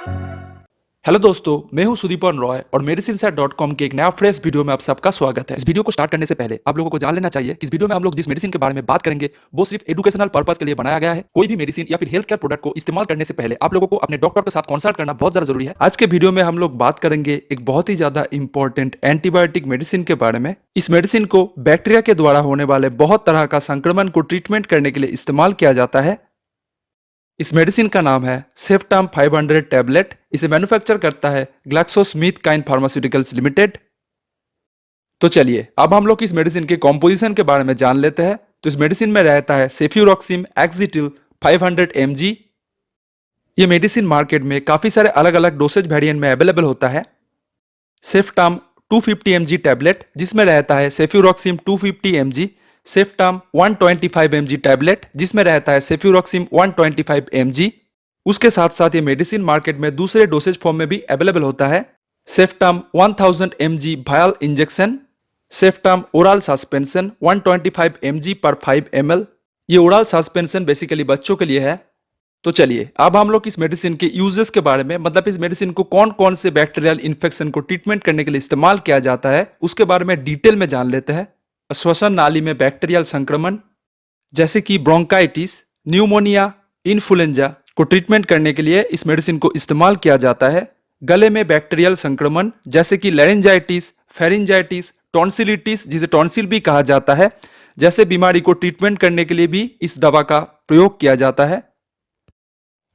Hello दोस्तों, मैं हूं सुदीपन रॉय और मेडिसिनसैट.com के एक नया फ्रेश वीडियो में आप सबका स्वागत है। इस वीडियो को स्टार्ट करने से पहले आप लोगों को जान लेना चाहिए कि इस वीडियो में हम लोग जिस मेडिसिन के बारे में बात करेंगे वो सिर्फ एजुकेशनल पर्पस के लिए बनाया गया है। कोई भी मेडिसिन या फिर हेल्थ केयर प्रोडक्ट को इस्तेमाल करने से पहले आप लोगों को अपने डॉक्टर के साथ कंसल्ट करना बहुत ज्यादा जरूरी है। आज के वीडियो में हम लोग बात करेंगे एक बहुत ही ज्यादा इंपॉर्टेंट एंटीबायोटिक मेडिसिन के बारे में। इस मेडिसिन को बैक्टीरिया के द्वारा होने वाले बहुत तरह का संक्रमण को ट्रीटमेंट करने के लिए इस्तेमाल किया जाता है। इस मेडिसिन का नाम है सेफ्टाम 500 टैबलेट। इसे मैन्युफैक्चर करता है ग्लैक्सोस्मिथक्लाइन फार्मास्यूटिकल्स लिमिटेड। तो चलिए अब हम लोग इस मेडिसिन के कॉम्पोजिशन के बारे में जान लेते हैं। तो इस मेडिसिन में रहता है सेफ्यूरॉक्सिम एक्जिटिल 500 mg। ये मेडिसिन मार्केट में काफी सारे अलग अलग डोसेज वेरिएंट में अवेलेबल होता है। सेफ्टाम 250 mg टैबलेट जिसमें रहता है सेफ्यूरॉक्सिम 250 mg। सेफ्टाम 125 mg टैबलेट जिसमें रहता है सेफ्यूरॉक्सिम 125 mg। उसके साथ साथ ये मेडिसिन मार्केट में दूसरे डोसेज फॉर्म में भी अवेलेबल होता है। Ceftum 1000 mg vial injection. Ceftum oral suspension 125 mg पर 5 ml। ये ओरल सस्पेंशन बेसिकली बच्चों के लिए है। तो चलिए अब हम लोग इस मेडिसिन के यूजेस के बारे में, मतलब इस मेडिसिन को कौन कौन से बैक्टीरियल इन्फेक्शन को ट्रीटमेंट करने के लिए इस्तेमाल किया जाता है उसके बारे में डिटेल में जान लेते हैं। श्वसन नाली में बैक्टीरियल संक्रमण जैसे कि ब्रोंकाइटिस, न्यूमोनिया, इन्फ्लुएंजा को ट्रीटमेंट करने के लिए इस मेडिसिन को इस्तेमाल किया जाता है। गले में बैक्टीरियल संक्रमण जैसे कि लैरिंजाइटिस, फेरिंजाइटिस, टॉन्सिलिटिस जिसे टॉन्सिल भी कहा जाता है, जैसे बीमारी को ट्रीटमेंट करने के लिए भी इस दवा का प्रयोग किया जाता है।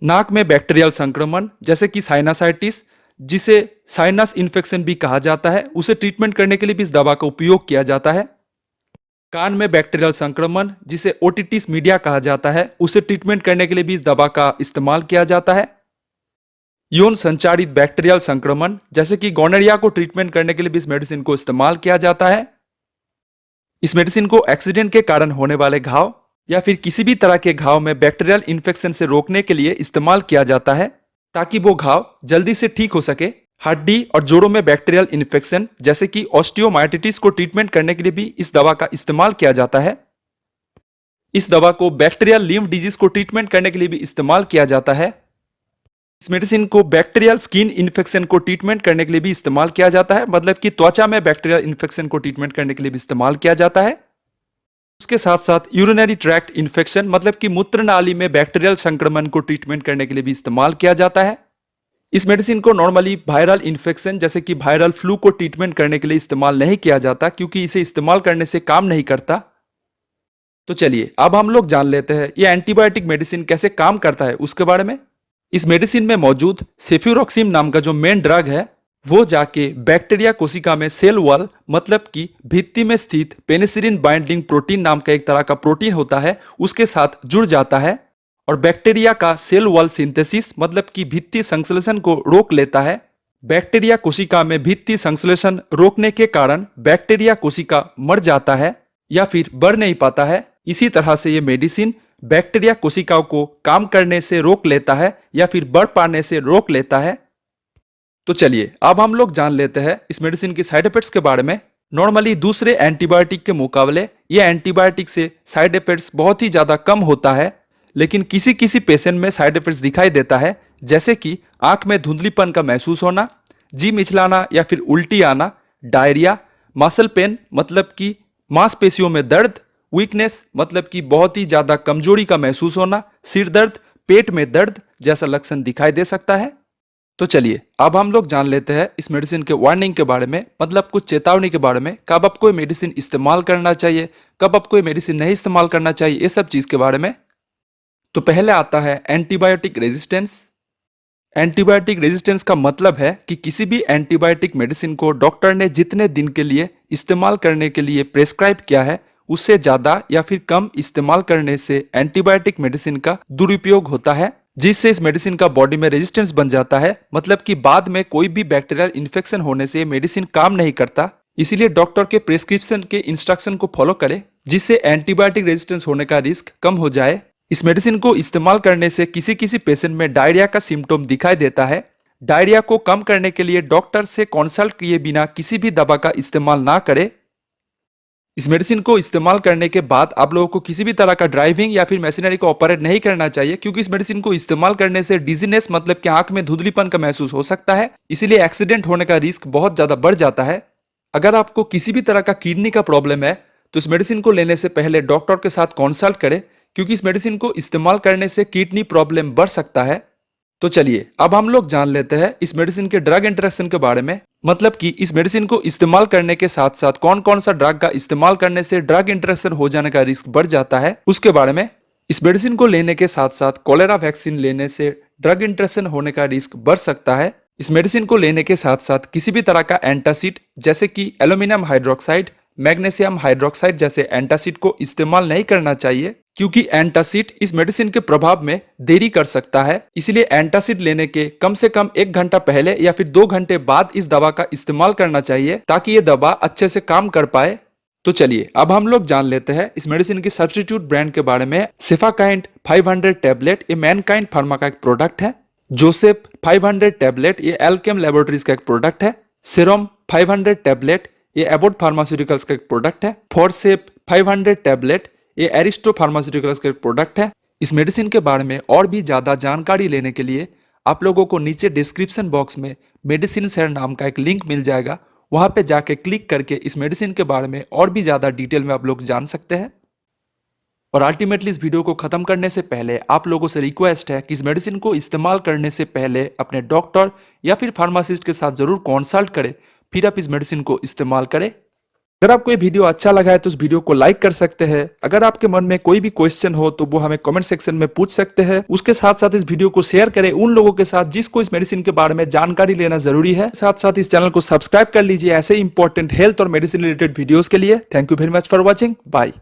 नाक में बैक्टीरियल संक्रमण जैसे कि साइनसाइटिस जिसे साइनस इन्फेक्शन भी कहा जाता है, उसे ट्रीटमेंट करने के लिए भी इस दवा का उपयोग किया जाता है। कान में बैक्टीरियल संक्रमण जिसे ओटिटिस मीडिया कहा जाता है, उसे ट्रीटमेंट करने के लिए भी इस दवा का इस्तेमाल किया जाता है। यौन संचारित बैक्टीरियल संक्रमण जैसे कि गोनोरिया को ट्रीटमेंट करने के लिए भी इस मेडिसिन को इस्तेमाल किया जाता है। इस मेडिसिन को एक्सीडेंट के कारण होने वाले घाव या फिर किसी भी तरह के घाव में बैक्टीरियल इन्फेक्शन से रोकने के लिए इस्तेमाल किया जाता है ताकि वो घाव जल्दी से ठीक हो सके। हड्डी और जोड़ों में बैक्टीरियल इन्फेक्शन जैसे कि ऑस्टियोमाइटिटिस को ट्रीटमेंट करने के लिए भी इस दवा का इस्तेमाल किया जाता है। इस दवा को बैक्टीरियल लिम्फ डिजीज को ट्रीटमेंट करने के लिए भी इस्तेमाल किया जाता है। इस मेडिसिन को बैक्टीरियल स्किन इन्फेक्शन को ट्रीटमेंट करने के लिए भी इस्तेमाल किया जाता है, मतलब कि त्वचा में बैक्टीरियल इन्फेक्शन को ट्रीटमेंट करने के लिए भी इस्तेमाल किया जाता है। उसके साथ साथ यूरिनरी ट्रैक्ट इन्फेक्शन मतलब कि मूत्र नाली में बैक्टीरियल संक्रमण को ट्रीटमेंट करने के लिए भी इस्तेमाल किया जाता है। इस मेडिसिन को नॉर्मली वायरल इन्फेक्शन जैसे कि वायरल फ्लू को ट्रीटमेंट करने के लिए इस्तेमाल नहीं किया जाता क्योंकि इसे इस्तेमाल करने से काम नहीं करता। तो चलिए अब हम लोग जान लेते हैं ये एंटीबायोटिक मेडिसिन कैसे काम करता है उसके बारे में। इस मेडिसिन में मौजूद सेफ्यूरॉक्सिम नाम का जो मेन ड्रग है वो जाके बैक्टीरिया कोशिका में सेल वॉल मतलब कि भित्ति में स्थित पेनिसिलिन बाइंडिंग प्रोटीन नाम का एक तरह का प्रोटीन होता है उसके साथ जुड़ जाता है और बैक्टीरिया का सेल वॉल सिंथेसिस मतलब कि भित्ति संश्लेषण को रोक लेता है। बैक्टीरिया कोशिका में भित्ति संश्लेषण रोकने के कारण बैक्टीरिया कोशिका मर जाता है या फिर बढ़ नहीं पाता है। इसी तरह से ये मेडिसिन बैक्टीरिया कोशिकाओं को काम करने से रोक लेता है या फिर बढ़ पाने से रोक लेता है। तो चलिए अब हम लोग जान लेते हैं इस मेडिसिन के साइड इफेक्ट्स के बारे में। नॉर्मली दूसरे एंटीबायोटिक के मुकाबले ये एंटीबायोटिक से साइड इफेक्ट्स बहुत ही ज्यादा कम होता है, लेकिन किसी किसी पेशेंट में साइड इफेक्ट्स दिखाई देता है जैसे कि आंख में धुंधलीपन का महसूस होना, जी मिचलाना या फिर उल्टी आना, डायरिया, मसल पेन मतलब कि मांसपेशियों में दर्द, वीकनेस मतलब कि बहुत ही ज्यादा कमजोरी का महसूस होना, सिर दर्द, पेट में दर्द जैसा लक्षण दिखाई दे सकता है। तो चलिए अब हम लोग जान लेते हैं इस मेडिसिन के वार्निंग के बारे में, मतलब कुछ चेतावनी के बारे में, कब आपको मेडिसिन इस्तेमाल करना चाहिए, कब आपको मेडिसिन नहीं इस्तेमाल करना चाहिए, ये सब चीज के बारे में। तो पहले आता है एंटीबायोटिक रेजिस्टेंस। एंटीबायोटिक रेजिस्टेंस का मतलब है कि किसी भी एंटीबायोटिक मेडिसिन को डॉक्टर ने जितने दिन के लिए इस्तेमाल करने के लिए प्रेस्क्राइब किया है उससे ज्यादा या फिर कम इस्तेमाल करने से एंटीबायोटिक मेडिसिन का दुरुपयोग होता है, जिससे इस मेडिसिन का बॉडी में रेजिस्टेंस बन जाता है, मतलब कि बाद में कोई भी बैक्टीरियल इन्फेक्शन होने से मेडिसिन काम नहीं करता। इसीलिए डॉक्टर के प्रेस्क्रिप्शन के इंस्ट्रक्शन को फॉलो करें जिससे एंटीबायोटिक रेजिस्टेंस होने का रिस्क कम हो जाए। इस मेडिसिन को इस्तेमाल करने से किसी किसी पेशेंट में डायरिया का सिम्टोम दिखाई देता है। डायरिया को कम करने के लिए डॉक्टर से कंसल्ट किए बिना किसी भी दवा का इस्तेमाल ना करें। इस मेडिसिन को इस्तेमाल करने के बाद आप लोगों को किसी भी तरह का ड्राइविंग या फिर मशीनरी को ऑपरेट नहीं करना चाहिए, क्योंकि इस मेडिसिन को इस्तेमाल करने से डिजीनेस मतलब कि आंख में धुंधलीपन का महसूस हो सकता है। इसीलिए एक्सीडेंट होने का रिस्क बहुत ज्यादा बढ़ जाता है। अगर आपको किसी भी तरह का किडनी का प्रॉब्लम है तो इस मेडिसिन को लेने से पहले डॉक्टर के साथ कंसल्ट करें, क्योंकि इस मेडिसिन को इस्तेमाल करने से किडनी प्रॉब्लम बढ़ सकता है। तो चलिए अब हम लोग जान लेते हैं इस मेडिसिन के ड्रग इंटरेक्शन के बारे में, मतलब कि इस मेडिसिन को इस्तेमाल करने के साथ साथ कौन कौन सा ड्रग का इस्तेमाल करने से ड्रग इंटरेक्शन हो जाने का रिस्क बढ़ जाता है उसके बारे में। इस मेडिसिन को लेने के साथ साथ कॉलेरा वैक्सीन लेने से ड्रग इंटरेक्शन होने का रिस्क बढ़ सकता है। इस मेडिसिन को लेने के साथ साथ किसी भी तरह का एंटासिड जैसे कि एल्यूमिनियम हाइड्रोक्साइड, मैग्नीशियम हाइड्रोक्साइड जैसे एंटासिड को इस्तेमाल नहीं करना चाहिए, क्योंकि एंटासिड इस मेडिसिन के प्रभाव में देरी कर सकता है। इसलिए एंटासिड लेने के कम से कम 1 घंटा पहले या फिर 2 घंटे बाद इस दवा का इस्तेमाल करना चाहिए, ताकि ये दवा अच्छे से काम कर पाए। तो चलिए अब हम लोग जान लेते हैं इस मेडिसिन की सब्स्टिट्यूट ब्रांड के बारे में। सेफाकाइंड 500 टैबलेट ये मैनकाइंड फार्मा का एक प्रोडक्ट है। जोसेफ 500 टैबलेट ये एल्केम लैबोरेटरीज का एक प्रोडक्ट है। सेरम 500 टैबलेट ये एबोट फार्मास्यूटिकल्स का एक प्रोडक्ट है। फॉरसेप 500 टैबलेट ये एरिस्टो फार्मास्यूटिकल्स का एक प्रोडक्ट है। इस मेडिसिन के बारे में और भी ज्यादा जानकारी लेने के लिए आप लोगों को नीचे डिस्क्रिप्शन बॉक्स में मेडिसिन शेयर नाम का एक लिंक मिल जाएगा, वहां पे जाके क्लिक करके इस मेडिसिन के बारे में और भी ज्यादा डिटेल में आप लोग जान सकते हैं। और अल्टीमेटली इस वीडियो को खत्म करने से पहले आप लोगों से रिक्वेस्ट है कि इस मेडिसिन को इस्तेमाल करने से पहले अपने डॉक्टर या फिर फार्मासिस्ट के साथ जरूर कंसल्ट करें, फिर आप इस मेडिसिन को इस्तेमाल करें। अगर आपको ये वीडियो अच्छा लगा है तो इस वीडियो को लाइक कर सकते हैं। अगर आपके मन में कोई भी क्वेश्चन हो तो वो हमें कमेंट सेक्शन में पूछ सकते हैं। उसके साथ साथ इस वीडियो को शेयर करें उन लोगों के साथ जिसको इस मेडिसिन के बारे में जानकारी लेना जरूरी है। साथ साथ इस चैनल को सब्सक्राइब कर लीजिए ऐसे इंपॉर्टेंट हेल्थ और मेडिसिन रिलेटेड वीडियोस के लिए। Thank you very much for watching. Bye.